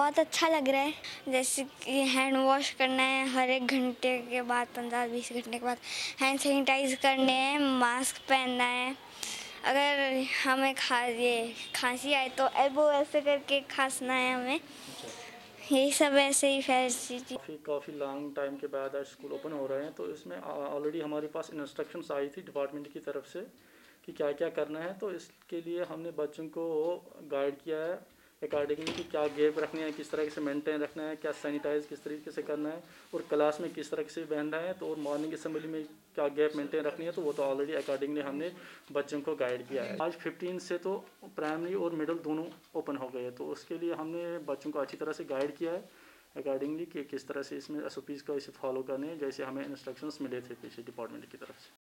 बहुत अच्छा लग रहा है, जैसे कि हैंड वॉश करना है हर 1 घंटे के बाद, 15-20 घंटे के बाद हैंड सैनिटाइज करने हैं, मास्क पहनना है। अगर हमें खांसी आए तो एल्बो ऐसे करके खांसना है हमें। अच्छा। यही सब ऐसे ही फैसिलिटी। काफ़ी लॉन्ग टाइम के बाद आज स्कूल ओपन हो रहे हैं, तो इसमें ऑलरेडी हमारे पास इंस्ट्रक्शंस आई थी डिपार्टमेंट की तरफ से कि क्या क्या करना है। तो इसके लिए हमने बच्चों को गाइड किया है अकॉर्डिंगली कि क्या गैप रखने हैं, किस तरह से मेंटेन रखना है, क्या सैनिटाइज किस तरीके से करना है, और क्लास में किस तरह से बैठना है, तो और मॉर्निंग असेंबली में क्या गैप मेंटेन रखनी है। तो वो तो ऑलरेडी अकॉर्डिंगली हमने बच्चों को गाइड किया है। आज 15 से तो प्राइमरी और मिडिल दोनों ओपन हो गए, तो उसके लिए हमने बच्चों को अच्छी तरह से गाइड किया है अकॉर्डिंगली कि किस तरह से इसमें SOPs को इसे फॉलो करने हैं, जैसे हमें इंस्ट्रक्शंस मिले थे पीछे डिपार्टमेंट की तरफ से।